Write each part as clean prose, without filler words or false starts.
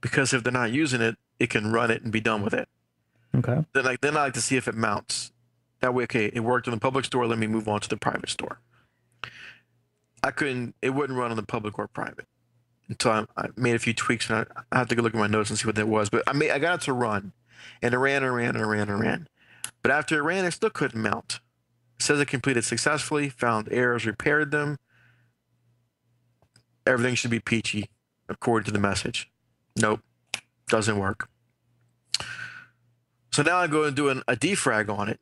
because if they're not using it, it can run it and be done with it. Okay. Then I like to see if it mounts. That way, okay, it worked in the public store. Let me move on to the private store. It wouldn't run on the public or private until I made a few tweaks, and I have to go look at my notes and see what that was. But I got it to run, and it ran and ran and ran and ran. But after it ran, it still couldn't mount. It says it completed successfully, found errors, repaired them. Everything should be peachy, according to the message. Nope, doesn't work. So now I go and do a defrag on it,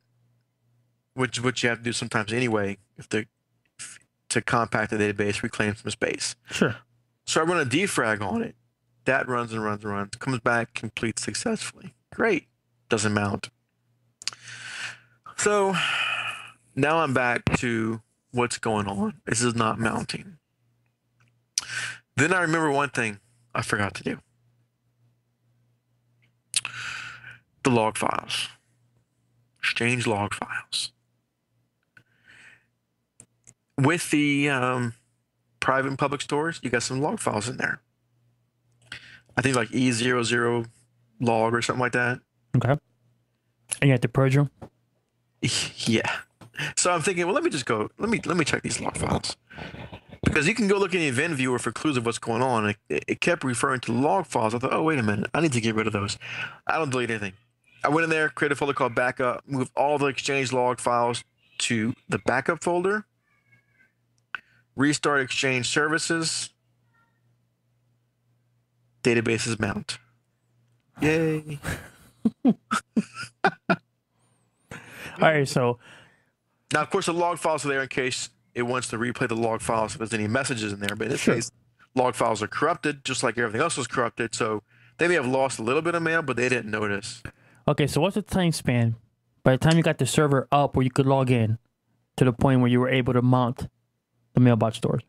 which is what you have to do sometimes anyway, to compact the database, reclaim some space. Sure. So I run a defrag on it. That runs and runs and runs. Comes back, completes successfully. Great. Doesn't mount. So now I'm back to what's going on. This is not mounting. Then I remember one thing I forgot to do. The log files. Exchange log files. With the private and public stores, you got some log files in there. I think like E00 log or something like that. Okay. And you have to purge them? Yeah. So I'm thinking, well, let me just go. Let me check these log files. Because you can go look in the event viewer for clues of what's going on. It kept referring to log files. I thought, oh, wait a minute. I need to get rid of those. I don't delete anything. I went in there, created a folder called backup, moved all the Exchange log files to the backup folder, restart Exchange services, databases mount. Yay. All right, so Now, of course, the log files are there in case it wants to replay the log files if there's any messages in there. But in this case, log files are corrupted, just like everything else was corrupted. So they may have lost a little bit of mail, but they didn't notice. okay, so what's the time span by the time you got the server up where you could log in to the point where you were able to mount the mailbox stores?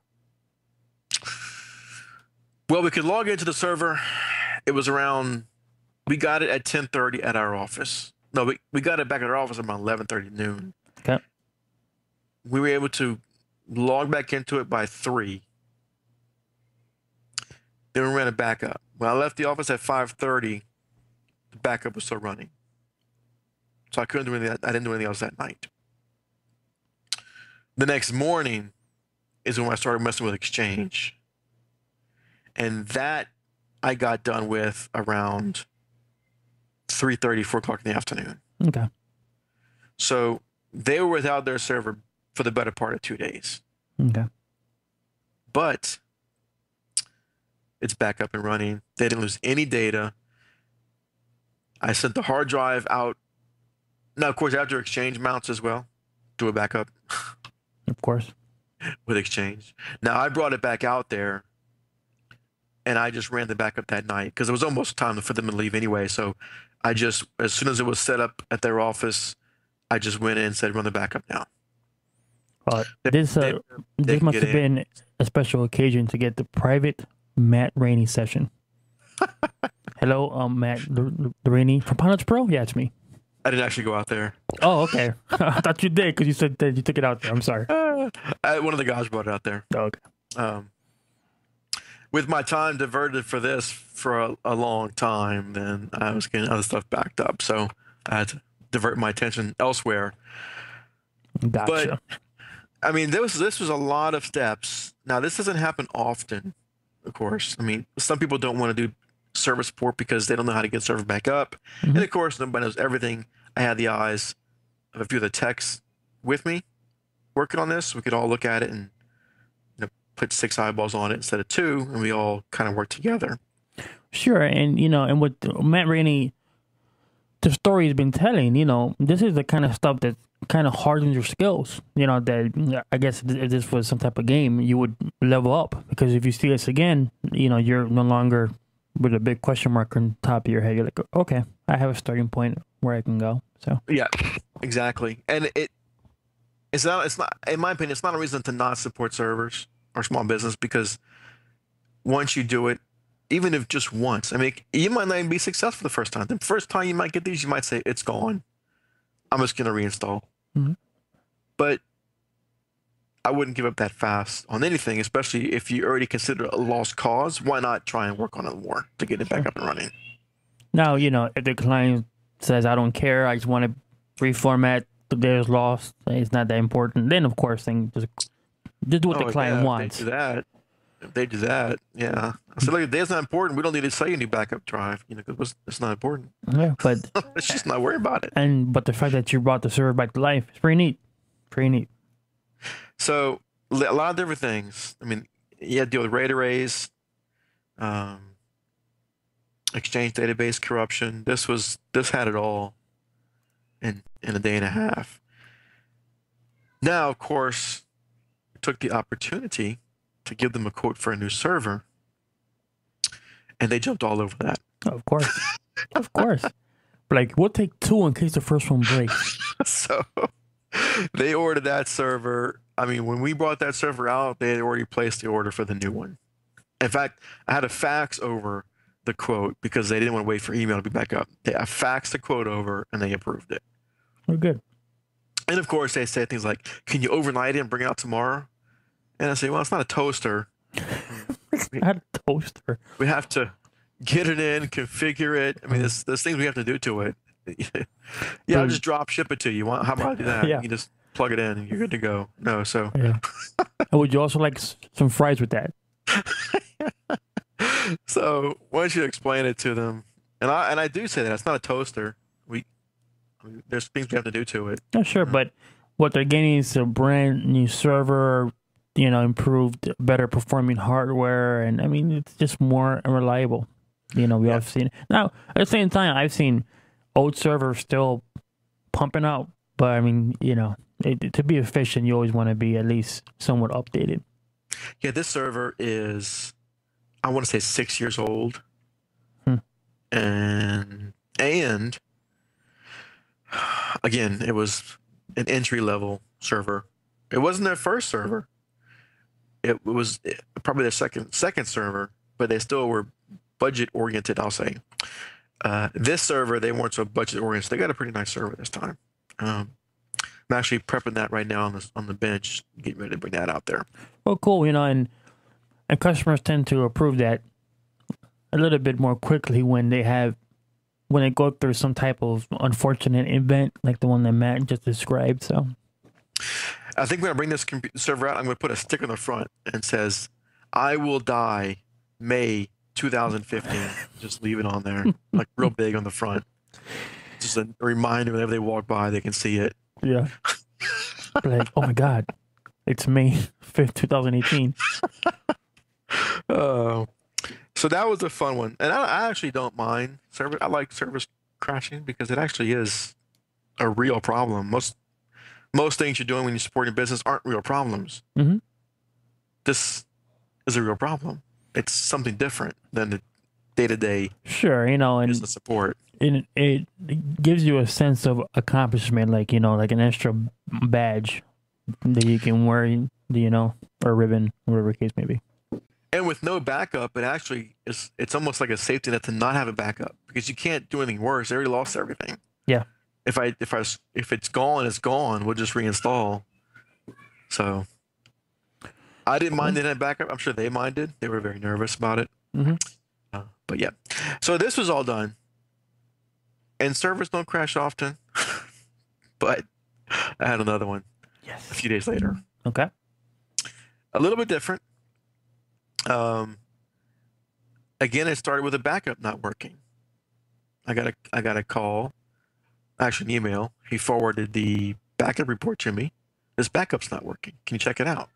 Well, we could log into the server. It was around, we got it at 10:30 at our office. No, we got it back at our office around 11:30 noon. Okay. We were able to log back into it by 3. Then we ran a backup. When I left the office at 5:30, the backup was still running. So I couldn't do anything. I didn't do anything else that night. The next morning is when I started messing with Exchange. And that I got done with around 3:30, 4 o'clock in the afternoon. Okay. So they were without their server for the better part of 2 days. Okay. But it's back up and running. They didn't lose any data. I sent the hard drive out. Now, of course, after Exchange mounts as well, do a backup Of course. with Exchange. Now, I brought it back out there, and I just ran the backup that night because it was almost time for them to leave anyway. So I just, as soon as it was set up at their office, I just went in and said, run the backup now. This must have been a special occasion to get the private Matt Rainey session. Hello, Matt Rainey from Podnutz Pro? Yeah, it's me. I didn't actually go out there. Oh, okay. I thought you did because you said that you took it out there. I'm sorry. One of the guys brought it out there. Oh, okay. With my time diverted for this for a long time, then I was getting other stuff backed up. So I had to divert my attention elsewhere. Gotcha. But I mean, this was a lot of steps. Now, this doesn't happen often, of course. I mean, some people don't want to do server support because they don't know how to get server back up. Mm-hmm. And of course, nobody knows everything. I had the eyes of a few of the techs with me working on this. We could all look at it and put 6 eyeballs on it instead of 2, and we all kind of work together. Sure, and and with Matt Rainey, the story he's been telling, this is the kind of stuff that kind of hardens your skills. That I guess if this was some type of game, you would level up, because if you see this again, you're no longer with a big question mark on top of your head. You're like, okay, I have a starting point where I can go. So yeah, exactly. And it's not in my opinion, it's not a reason to not support servers or small business, because once you do it, even if just once, I mean, you might not even be successful the first time. The first time you might get these, you might say, it's gone. I'm just going to reinstall. Mm-hmm. But I wouldn't give up that fast on anything, especially if you already consider a lost cause. Why not try and work on it more to get it back Sure. up and running? Now, if the client says, I don't care, I just want to reformat the data's lost, it's not that important, then of course, then just do what the Oh client yeah, if they wants. do that, yeah. So like, that's not important. We don't need to sell you a new backup drive, because it's not important. Yeah, but Let's just not worry about it. but the fact that you brought the server back to life is pretty neat. Pretty neat. So a lot of different things. I mean, you had to deal with RAID arrays, um, Exchange database corruption. This had it all in a day and a half. Now, of course, we took the opportunity to give them a quote for a new server, and they jumped all over that. Of course. Of course. Like, we'll take 2 in case the first one breaks. So they ordered that server. I mean, when we brought that server out, they had already placed the order for the new one. In fact, I had a fax over the quote because they didn't want to wait for email to be back up. I faxed the quote over and they approved it. We're good. And of course, they said things like, "Can you overnight it and bring it out tomorrow?" And I say, "Well, it's not a toaster. It's not a toaster. We have to get it in, configure it. I mean, there's things we have to do to it. Yeah, I'll just drop ship it to you. How about I do that? Yeah. You just plug it in and you're good to go." No, so Yeah. And would you also like some fries with that? so once you explain it to them, and I do say that it's not a toaster. There's things we have to do to it. Yeah, sure, but what they're getting is a brand new server, improved, better performing hardware, and I mean it's just more reliable. We all seen it. Now at the same time, I've seen old servers still pumping out, but I mean, to be efficient, you always want to be at least somewhat updated. Yeah, this server is, I want to say 6 years old, and again, it was an entry level server. It wasn't their first server. It was probably their second server, but they still were budget oriented, I'll say. This server, they weren't so budget oriented. They got a pretty nice server this time. I'm actually prepping that right now on the bench, getting ready to bring that out there. Well, cool, and customers tend to approve that a little bit more quickly when they go through some type of unfortunate event like the one that Matt just described. So I think when I bring this server out, I'm going to put a sticker on the front and says, "I will die May 2015." Just leave it on there, like real big on the front. Just a reminder whenever they walk by, they can see it. Yeah. Like, oh my God, it's May 5th, 2018. So that was a fun one. And I actually don't mind server. I like servers crashing because it actually is a real problem. Most things you're doing when you're supporting a business aren't real problems. Mm-hmm. This is a real problem. It's something different than the day-to-day Sure, and business support. it gives you a sense of accomplishment, like an extra badge that you can wear, or a ribbon, whatever the case may be. And with no backup, it actually it's almost like a safety net to not have a backup because you can't do anything worse. They already lost everything. Yeah. If it's gone, it's gone. We'll just reinstall. So I didn't mind that backup. I'm sure they minded. They were very nervous about it. Mm-hmm. But yeah. So this was all done. And servers don't crash often. But I had another one. Yes. A few days later. Okay. A little bit different. Again, it started with a backup not working. I got a call, actually an email. He forwarded the backup report to me. This backup's not working. Can you check it out?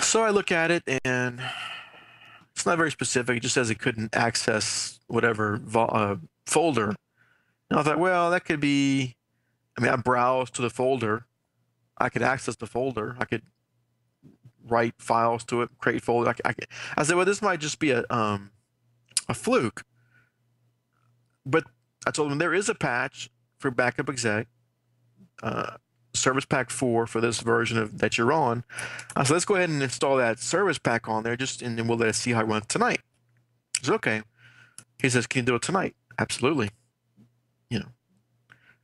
So I look at it and it's not very specific. It just says it couldn't access whatever folder. And I thought, well, that could be. I mean, I browsed to the folder. I could access the folder. I could write files to it, create folder. I said, well, this might just be a fluke. But I told him there is a patch for backup exec, service pack 4 for this version that you're on. I said, let's go ahead and install that service pack on there, and then we'll let us see how it runs tonight. He said, okay. He says, can you do it tonight? Absolutely.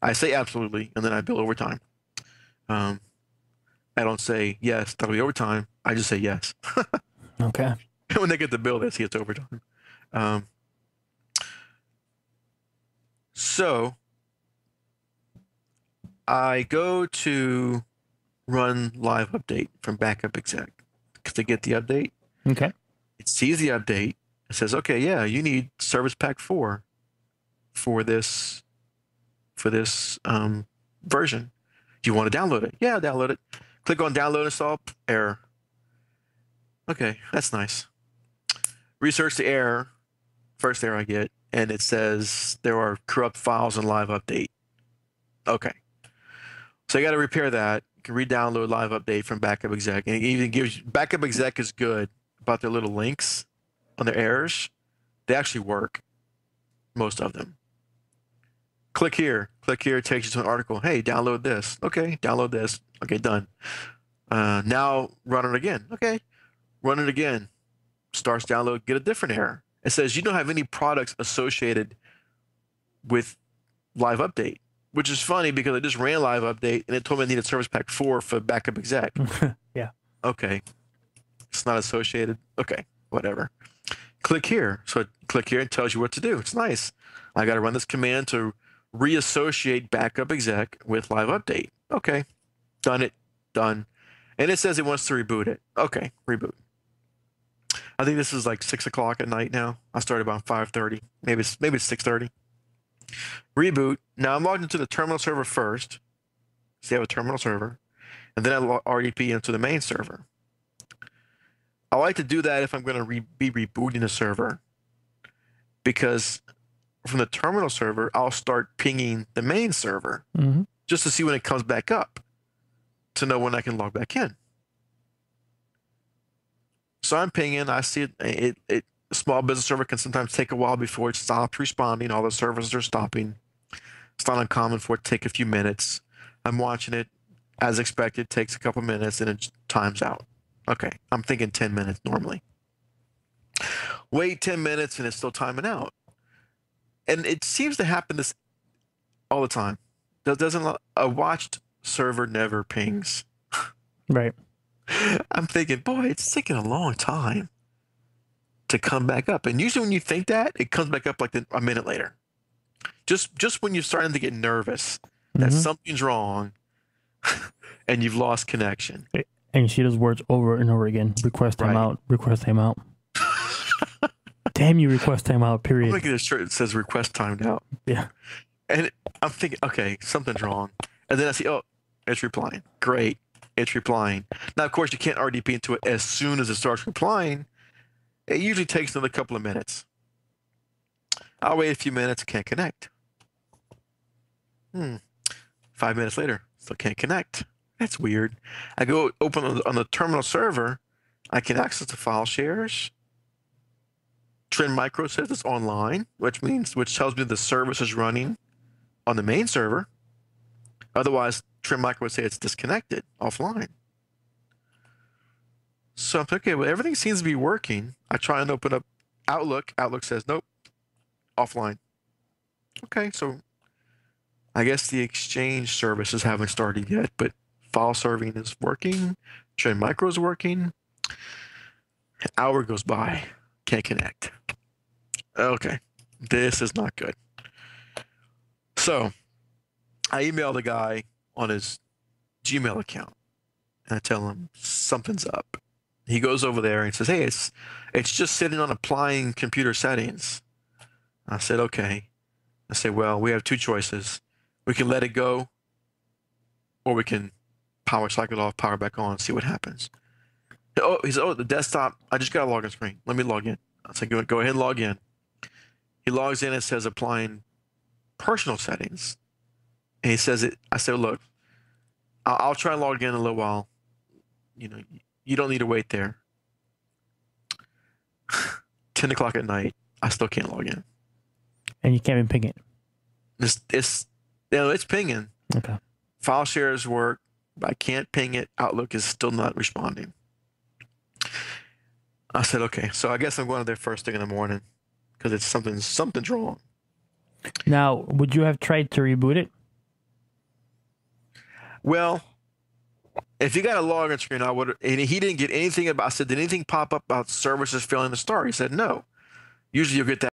I say absolutely, and then I bill overtime. I don't say yes, that'll be overtime. I just say yes. Okay. When they get the bill, they see it's overtime. Um, so I go to run live update from backup exec because they get the update. Okay. It sees the update. It says, okay, yeah, you need Service Pack 4 for this version. Do you want to download it? Yeah, download it. Click on download install. Error. Okay, that's nice. Research the error. First error I get, and it says there are corrupt files in live update. Okay. So you got to repair that. You can re-download live update from backup exec. And it even gives backup exec is good about their little links on their errors. They actually work. Most of them. Click here. Click here. It takes you to an article. Hey, download this. Okay, download this. Okay, done. Now run it again. Okay, run it again. Starts download. Get a different error. It says you don't have any products associated with live update, which is funny because I just ran live update and it told me I needed Service Pack 4 for backup exec. Yeah. Okay, it's not associated. Okay, whatever. Click here. So click here and tells you what to do. It's nice. I got to run this command to reassociate backup exec with live update. Okay, done it, done. And it says it wants to reboot it. Okay, reboot. I think this is like 6 o'clock at night now. I started about 5:30, maybe it's 6:30. Reboot. Now I'm logged into the terminal server first. So you have a terminal server, and then I RDP into the main server. I like to do that if I'm going to be rebooting a server, because from the terminal server, I'll start pinging the main server just to see when it comes back up to know when I can log back in. So I'm pinging. I see it. A small business server can sometimes take a while before it stops responding. All the servers are stopping. It's not uncommon for it to take a few minutes. I'm watching it. As expected, takes a couple minutes and it times out. Okay, I'm thinking 10 minutes normally. Wait 10 minutes and it's still timing out. And it seems to happen this all the time. Doesn't a watched server never pings? Right. I'm thinking, boy, it's taking a long time to come back up. And usually when you think that, it comes back up like a minute later. Just when you're starting to get nervous that something's wrong and you've lost connection. And you see those words over and over again. Request timeout. Request timeout. Damn you, request timeout, period. I'm looking at a shirt that says request timed out. Yeah. And I'm thinking, okay, something's wrong. And then I see, oh, it's replying. Great. It's replying. Now, of course, you can't RDP into it as soon as it starts replying. It usually takes another couple of minutes. I'll wait a few minutes, can't connect. 5 minutes later, still can't connect. That's weird. I go open on the terminal server. I can access the file shares. Trend Micro says it's online, which tells me the service is running on the main server. Otherwise, Trend Micro would say it's disconnected, offline. So I'm thinking, okay, well, everything seems to be working. I try and open up Outlook. Outlook says, nope, offline. Okay, so I guess the Exchange services haven't started yet, but file serving is working. Trend Micro is working. An hour goes by, can't connect. Okay, this is not good. So I email the guy on his Gmail account and I tell him something's up. He goes over there and says, hey, it's just sitting on applying computer settings. I said, okay. I said, well, we have two choices. We can let it go, or we can power cycle off, power back on, see what happens. Oh, he said, oh, the desktop, I just got a login screen. Let me log in. I said, go ahead and log in. He logs in and says applying personal settings. And he says it. I said, look, I'll try and log in a little while. You know, you don't need to wait there. 10 o'clock at night, I still can't log in. And you can't even ping it. It's pinging. Okay. File shares work, but I can't ping it. Outlook is still not responding. I said, okay, so I guess I'm going there first thing in the morning because it's something's wrong. Now, would you have tried to reboot it? Well, If you got a login screen, I would. And he didn't get anything about. I said, did anything pop up about services failing to start? He said no. Usually you'll get that.